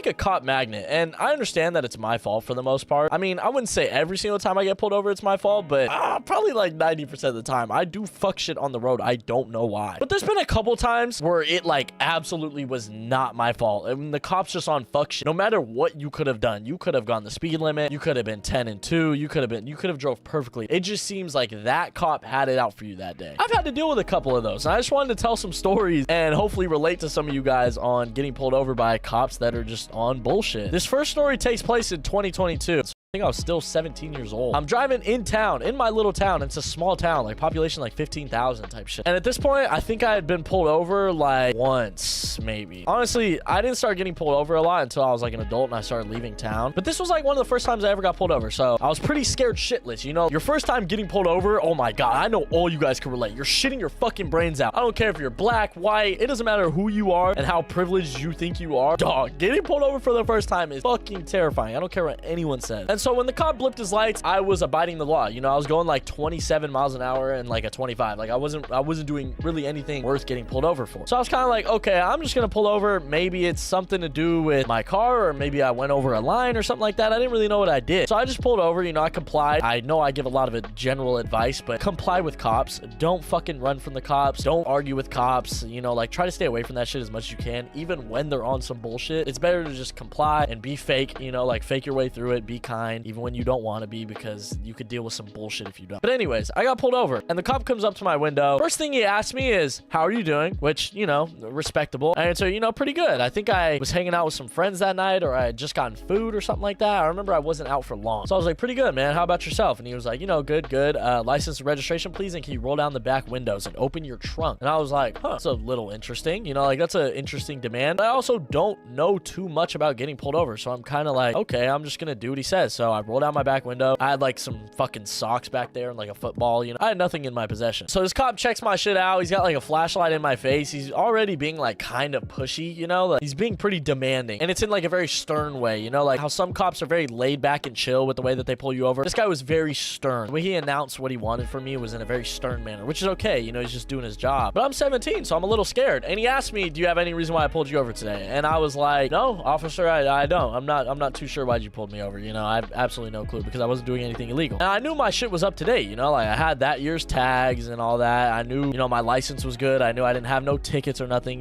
like a cop magnet, and I understand that it's my fault for the most part. I mean, I wouldn't say every single time I get pulled over it's my fault, but probably like 90% of the time I do fuck shit on the road. I don't know why, but there's been a couple times where it like absolutely was not my fault, and the cops just on fuck shit. No matter what you could have done, you could have gone the speed limit, you could have been 10 and 2, you could have drove perfectly. It just seems like that cop had it out for you that day. I've had to deal with a couple of those, and I just wanted to tell some stories and hopefully relate to some of you guys on getting pulled over by cops that are just on bullshit. This first story takes place in 2022. I think I was still 17 years old. I'm driving in town, in my little town. It's a small town, like population like 15,000 type shit. And at this point, I think I had been pulled over like once, maybe. Honestly, I didn't start getting pulled over a lot until I was like an adult and I started leaving town. But this was like one of the first times I ever got pulled over. So I was pretty scared shitless. You know, your first time getting pulled over, oh my God, I know all you guys can relate. You're shitting your fucking brains out. I don't care if you're black, white, it doesn't matter who you are and how privileged you think you are. Dog, getting pulled over for the first time is fucking terrifying. I don't care what anyone says. And so when the cop blipped his lights, I was abiding the law. You know, I was going like 27 miles an hour and like a 25. Like I wasn't doing really anything worth getting pulled over for. So I was kind of like, okay, I'm just gonna pull over. Maybe it's something to do with my car, or maybe I went over a line or something like that. I didn't really know what I did. So I just pulled over, you know, I complied. I know I give a lot of general advice, but comply with cops. Don't fucking run from the cops. Don't argue with cops. You know, like try to stay away from that shit as much as you can, even when they're on some bullshit. It's better to just comply and be fake, you know, like fake your way through it, be kind, even when you don't want to be, because you could deal with some bullshit if you don't. But anyways, I got pulled over and the cop comes up to my window. First thing he asked me is, how are you doing? Which, you know, respectable. And so, you know, pretty good. I think I was hanging out with some friends that night, or I had just gotten food or something like that. I remember I wasn't out for long. So I was like, pretty good, man. How about yourself? And he was like, you know, good. License and registration, please. And can you roll down the back windows and open your trunk? And I was like, huh, that's a little interesting. You know, like that's an interesting demand. I also don't know too much about getting pulled over. So I'm kind of like, okay, I'm just going to do what he says. So I roll down my back window. I had like some fucking socks back there and like a football, you know, I had nothing in my possession. So this cop checks my shit out. He's got like a flashlight in my face. He's already being like kind of pushy, you know, like he's being pretty demanding, and it's in like a very stern way, you know, like how some cops are very laid back and chill with the way that they pull you over. This guy was very stern. The way he announced what he wanted from me was in a very stern manner, which is okay. You know, he's just doing his job, but I'm 17, so I'm a little scared. And he asked me, do you have any reason why I pulled you over today? And I was like, no, officer, I don't. I'm not too sure why'd you pulled me over. You know, I have absolutely no clue, because I wasn't doing anything illegal. And I knew my shit was up to date, you know, like I had that year's tags and all that. I knew, you know, my license was good. I knew I didn't have no tickets or nothing.